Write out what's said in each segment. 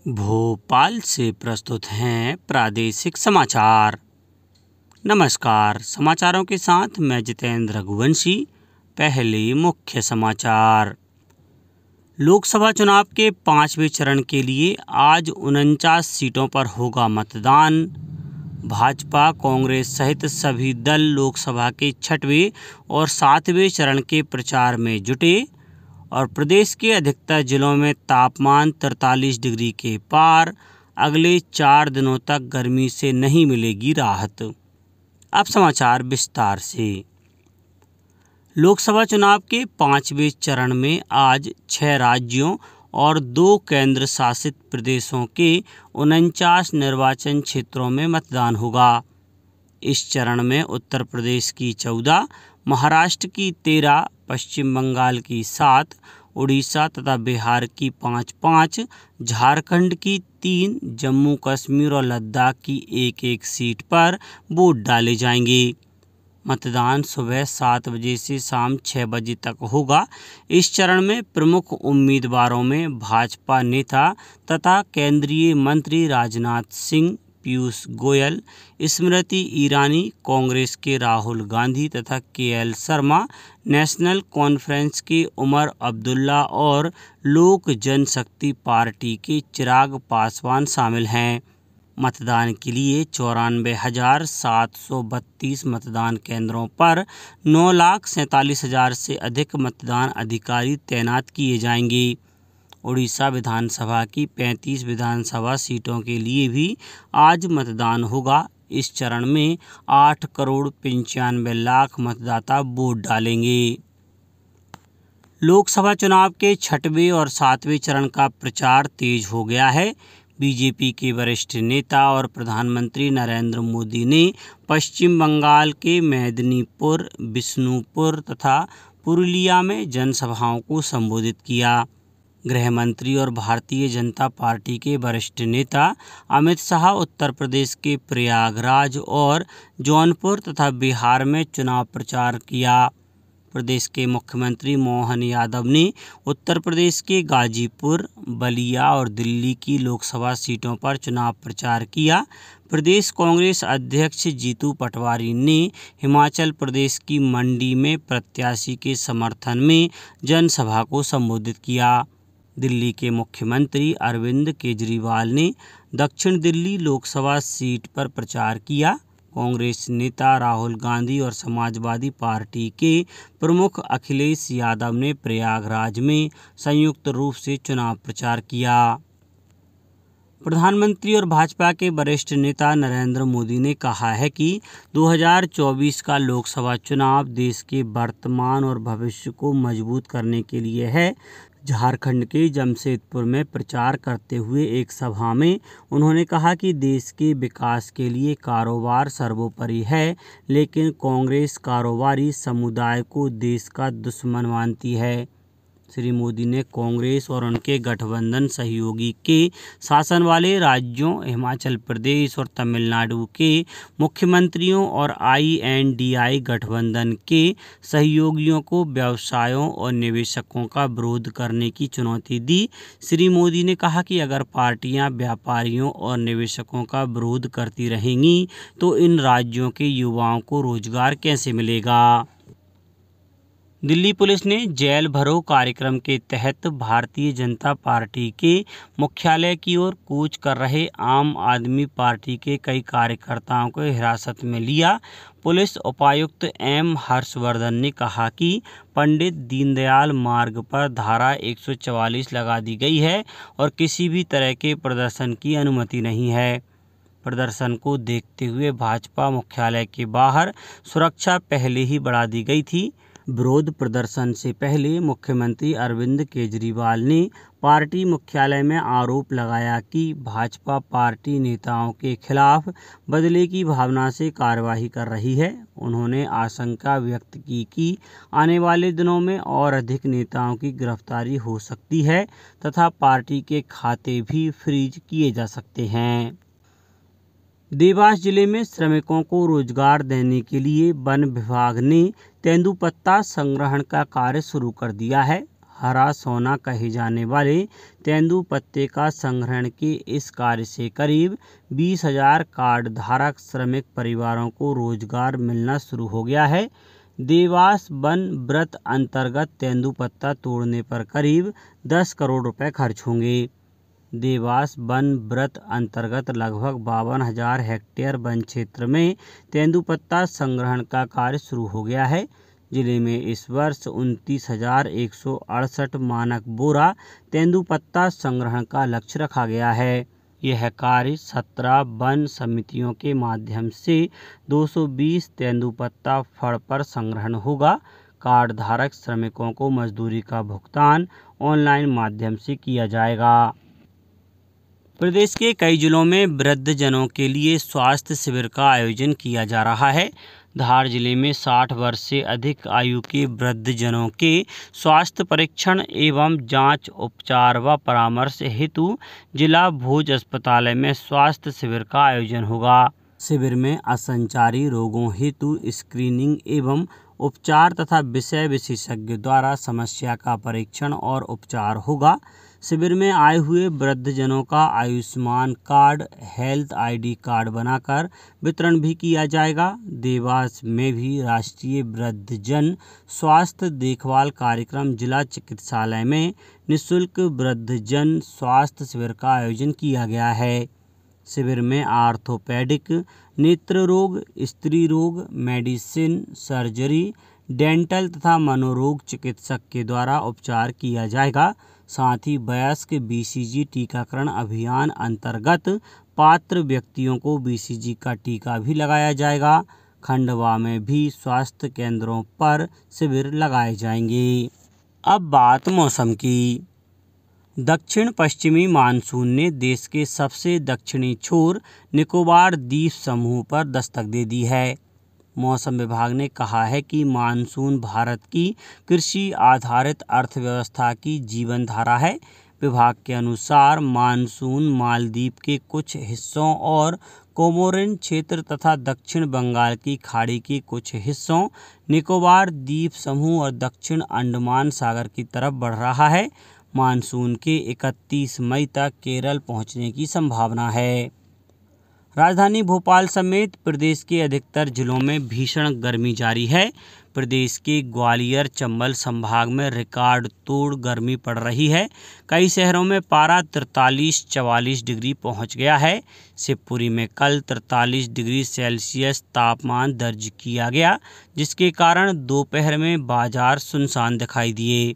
भोपाल से प्रस्तुत हैं प्रादेशिक समाचार। नमस्कार, समाचारों के साथ मैं जितेंद्र रघुवंशी। पहले मुख्य समाचार। लोकसभा चुनाव के 5वें चरण के लिए आज 49 सीटों पर होगा मतदान। भाजपा, कांग्रेस सहित सभी दल लोकसभा के 6वें और 7वें चरण के प्रचार में जुटे और प्रदेश के अधिकतर जिलों में तापमान 43 डिग्री के पार। अगले 4 दिनों तक गर्मी से नहीं मिलेगी राहत। अब समाचार विस्तार से। लोकसभा चुनाव के 5वें चरण में आज 6 राज्यों और 2 केंद्र शासित प्रदेशों के 49 निर्वाचन क्षेत्रों में मतदान होगा। इस चरण में उत्तर प्रदेश की 14, महाराष्ट्र की 13, पश्चिम बंगाल की 7, उड़ीसा तथा बिहार की 5-5, झारखंड की 3, जम्मू कश्मीर और लद्दाख की 1-1 सीट पर वोट डाले जाएंगे। मतदान सुबह 7 बजे से शाम 6 बजे तक होगा। इस चरण में प्रमुख उम्मीदवारों में भाजपा नेता तथा केंद्रीय मंत्री राजनाथ सिंह, पीयूष गोयल, स्मृति ईरानी, कांग्रेस के राहुल गांधी तथा केएल शर्मा, नेशनल कॉन्फ्रेंस के उमर अब्दुल्ला और लोक जनशक्ति पार्टी के चिराग पासवान शामिल हैं। मतदान के लिए 94,732 मतदान केंद्रों पर 9,47,000 से अधिक मतदान अधिकारी तैनात किए जाएंगे। उड़ीसा विधानसभा की 35 विधानसभा सीटों के लिए भी आज मतदान होगा। इस चरण में 8,95,00,000 मतदाता वोट डालेंगे। लोकसभा चुनाव के 6वें और 7वें चरण का प्रचार तेज हो गया है। बीजेपी के वरिष्ठ नेता और प्रधानमंत्री नरेंद्र मोदी ने पश्चिम बंगाल के मेदिनीपुर, बिष्णुपुर तथा पुरुलिया में जनसभाओं को संबोधित किया। गृह मंत्री और भारतीय जनता पार्टी के वरिष्ठ नेता अमित शाह उत्तर प्रदेश के प्रयागराज और जौनपुर तथा बिहार में चुनाव प्रचार किया। प्रदेश के मुख्यमंत्री मोहन यादव ने उत्तर प्रदेश के गाजीपुर, बलिया और दिल्ली की लोकसभा सीटों पर चुनाव प्रचार किया। प्रदेश कांग्रेस अध्यक्ष जीतू पटवारी ने हिमाचल प्रदेश की मंडी में प्रत्याशी के समर्थन में जनसभा को संबोधित किया। दिल्ली के मुख्यमंत्री अरविंद केजरीवाल ने दक्षिण दिल्ली लोकसभा सीट पर प्रचार किया। कांग्रेस नेता राहुल गांधी और समाजवादी पार्टी के प्रमुख अखिलेश यादव ने प्रयागराज में संयुक्त रूप से चुनाव प्रचार किया। प्रधानमंत्री और भाजपा के वरिष्ठ नेता नरेंद्र मोदी ने कहा है कि 2024 का लोकसभा चुनाव देश के वर्तमान और भविष्य को मजबूत करने के लिए है। झारखंड के जमशेदपुर में प्रचार करते हुए एक सभा में उन्होंने कहा कि देश के विकास के लिए कारोबार सर्वोपरि है, लेकिन कांग्रेस कारोबारी समुदाय को देश का दुश्मन मानती है। श्री मोदी ने कांग्रेस और उनके गठबंधन सहयोगी के शासन वाले राज्यों हिमाचल प्रदेश और तमिलनाडु के मुख्यमंत्रियों और INDI गठबंधन के सहयोगियों को व्यवसायों और निवेशकों का विरोध करने की चुनौती दी। श्री मोदी ने कहा कि अगर पार्टियां व्यापारियों और निवेशकों का विरोध करती रहेंगी तो इन राज्यों के युवाओं को रोजगार कैसे मिलेगा। दिल्ली पुलिस ने जेल भरो कार्यक्रम के तहत भारतीय जनता पार्टी के मुख्यालय की ओर कूच कर रहे आम आदमी पार्टी के कई कार्यकर्ताओं को हिरासत में लिया। पुलिस उपायुक्त M हर्षवर्धन ने कहा कि पंडित दीनदयाल मार्ग पर धारा 144 लगा दी गई है और किसी भी तरह के प्रदर्शन की अनुमति नहीं है। प्रदर्शन को देखते हुए भाजपा मुख्यालय के बाहर सुरक्षा पहले ही बढ़ा दी गई थी। विरोध प्रदर्शन से पहले मुख्यमंत्री अरविंद केजरीवाल ने पार्टी मुख्यालय में आरोप लगाया कि भाजपा पार्टी नेताओं के खिलाफ बदले की भावना से कार्रवाई कर रही है। उन्होंने आशंका व्यक्त की कि आने वाले दिनों में और अधिक नेताओं की गिरफ्तारी हो सकती है तथा पार्टी के खाते भी फ्रीज किए जा सकते हैं। देवास जिले में श्रमिकों को रोजगार देने के लिए वन विभाग ने तेंदुपत्ता संग्रहण का कार्य शुरू कर दिया है। हरा सोना कहे जाने वाले तेंदुपत्ते का संग्रहण के इस कार्य से करीब 20,000 कार्ड धारक श्रमिक परिवारों को रोजगार मिलना शुरू हो गया है। देवास वन व्रत अंतर्गत तेंदुपत्ता तोड़ने पर करीब 10 करोड़ रुपए खर्च होंगे। देवास वन व्रत अंतर्गत लगभग 52,000 हेक्टेयर वन क्षेत्र में तेंदुपत्ता संग्रहण का कार्य शुरू हो गया है। जिले में इस वर्ष 29,168 मानक बोरा तेंदुपत्ता संग्रहण का लक्ष्य रखा गया है। यह कार्य 17 वन समितियों के माध्यम से 220 तेंदुपत्ता फड़ पर संग्रहण होगा। कार्ड धारक श्रमिकों को मजदूरी का भुगतान ऑनलाइन माध्यम से किया जाएगा। प्रदेश के कई जिलों में वृद्धजनों के लिए स्वास्थ्य शिविर का आयोजन किया जा रहा है। धार जिले में 60 वर्ष से अधिक आयु के वृद्धजनों के स्वास्थ्य परीक्षण एवं जांच, उपचार व परामर्श हेतु जिला भोज अस्पताल में स्वास्थ्य शिविर का आयोजन होगा। शिविर में असंचारी रोगों हेतु स्क्रीनिंग एवं उपचार तथा विषय विशेषज्ञ द्वारा समस्या का परीक्षण और उपचार होगा। शिविर में आए हुए वृद्धजनों का Ayushman card, health ID card बनाकर वितरण भी किया जाएगा। देवास में भी राष्ट्रीय वृद्धजन स्वास्थ्य देखभाल कार्यक्रम जिला चिकित्सालय में निःशुल्क वृद्धजन स्वास्थ्य शिविर का आयोजन किया गया है। शिविर में आर्थोपेडिक, नेत्र रोग, स्त्री रोग, मेडिसिन, सर्जरी, डेंटल तथा मनोरोग चिकित्सक के द्वारा उपचार किया जाएगा। साथ ही वयस्क BCG टीकाकरण अभियान अंतर्गत पात्र व्यक्तियों को BCG का टीका भी लगाया जाएगा। खंडवा में भी स्वास्थ्य केंद्रों पर शिविर लगाए जाएंगे। अब बात मौसम की। दक्षिण पश्चिमी मानसून ने देश के सबसे दक्षिणी छोर निकोबार द्वीप समूह पर दस्तक दे दी है। मौसम विभाग ने कहा है कि मानसून भारत की कृषि आधारित अर्थव्यवस्था की जीवन धारा है। विभाग के अनुसार मानसून मालदीव के कुछ हिस्सों और कोमोरिन क्षेत्र तथा दक्षिण बंगाल की खाड़ी के कुछ हिस्सों, निकोबार द्वीप समूह और दक्षिण अंडमान सागर की तरफ बढ़ रहा है। मानसून के 31 मई तक केरल पहुंचने की संभावना है। राजधानी भोपाल समेत प्रदेश के अधिकतर जिलों में भीषण गर्मी जारी है। प्रदेश के ग्वालियर, चंबल संभाग में रिकॉर्ड तोड़ गर्मी पड़ रही है। कई शहरों में पारा 43-44 डिग्री पहुंच गया है। शिवपुरी में कल 43 डिग्री सेल्सियस तापमान दर्ज किया गया, जिसके कारण दोपहर में बाजार सुनसान दिखाई दिए।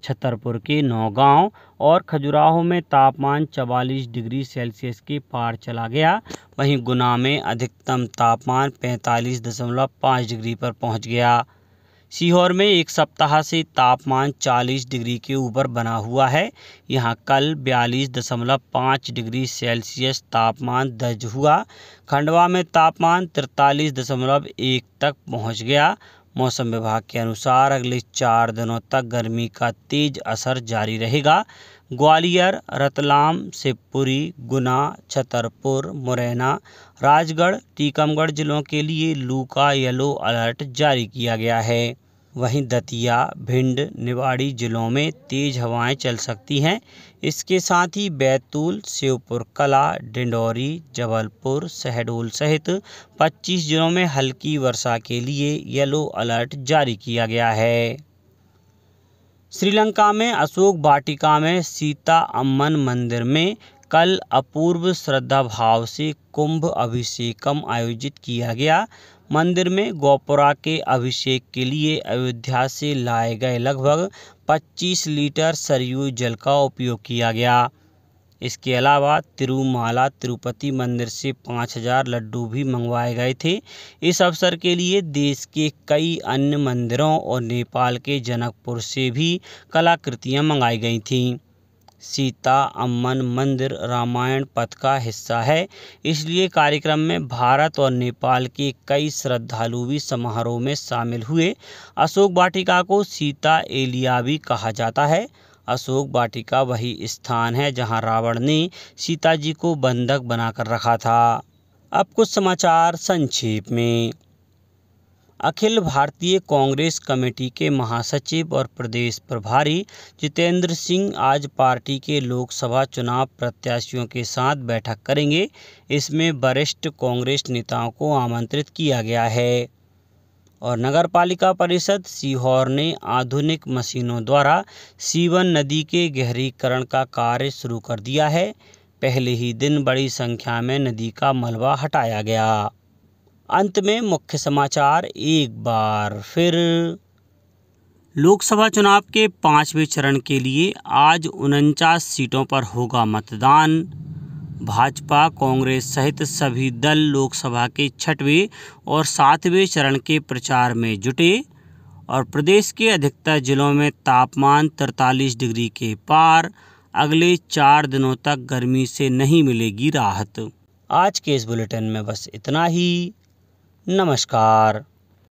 छतरपुर के नौगांव और खजुराहो में तापमान 44 डिग्री सेल्सियस के पार चला गया। वहीं गुना में अधिकतम तापमान 45.5 डिग्री पर पहुंच गया। सीहोर में एक सप्ताह से तापमान 40 डिग्री के ऊपर बना हुआ है। यहां कल 42.5 डिग्री सेल्सियस तापमान दर्ज हुआ। खंडवा में तापमान 43.1 तक पहुंच गया। मौसम विभाग के अनुसार अगले 4 दिनों तक गर्मी का तेज असर जारी रहेगा। ग्वालियर, रतलाम, शिवपुरी, गुना, छतरपुर, मुरैना, राजगढ़, टीकमगढ़ जिलों के लिए लू का येलो अलर्ट जारी किया गया है। वहीं दतिया, भिंड, निवाड़ी जिलों में तेज हवाएं चल सकती हैं। इसके साथ ही बैतूल, श्योपुर कला, डिंडौरी, जबलपुर, शहडोल सहित 25 जिलों में हल्की वर्षा के लिए येलो अलर्ट जारी किया गया है। श्रीलंका में अशोक वाटिका में सीता अम्मन मंदिर में कल अपूर्व श्रद्धा भाव से कुंभ अभिषेकम आयोजित किया गया। मंदिर में गौपुरा के अभिषेक के लिए अयोध्या से लाए गए लगभग 25 लीटर सरयू जल का उपयोग किया गया। इसके अलावा तिरुमाला तिरुपति मंदिर से 5,000 लड्डू भी मंगवाए गए थे। इस अवसर के लिए देश के कई अन्य मंदिरों और नेपाल के जनकपुर से भी कलाकृतियां मंगाई गई थीं। सीता अम्मन मंदिर रामायण पथ का हिस्सा है, इसलिए कार्यक्रम में भारत और नेपाल के कई श्रद्धालु भी समारोह में शामिल हुए। अशोक वाटिका को सीता एलिया भी कहा जाता है। अशोक वाटिका वही स्थान है जहां रावण ने सीता जी को बंधक बनाकर रखा था। अब कुछ समाचार संक्षेप में। अखिल भारतीय कांग्रेस कमेटी के महासचिव और प्रदेश प्रभारी जितेंद्र सिंह आज पार्टी के लोकसभा चुनाव प्रत्याशियों के साथ बैठक करेंगे। इसमें वरिष्ठ कांग्रेस नेताओं को आमंत्रित किया गया है। और नगरपालिका परिषद सीहोर ने आधुनिक मशीनों द्वारा सीवन नदी के गहरीकरण का कार्य शुरू कर दिया है। पहले ही दिन बड़ी संख्या में नदी का मलबा हटाया गया। अंत में मुख्य समाचार एक बार फिर। लोकसभा चुनाव के 5वें चरण के लिए आज 49 सीटों पर होगा मतदान। भाजपा, कांग्रेस सहित सभी दल लोकसभा के 6वें और 7वें चरण के प्रचार में जुटे और प्रदेश के अधिकतर जिलों में तापमान 43 डिग्री के पार। अगले 4 दिनों तक गर्मी से नहीं मिलेगी राहत। आज के इस बुलेटिन में बस इतना ही। नमस्कार।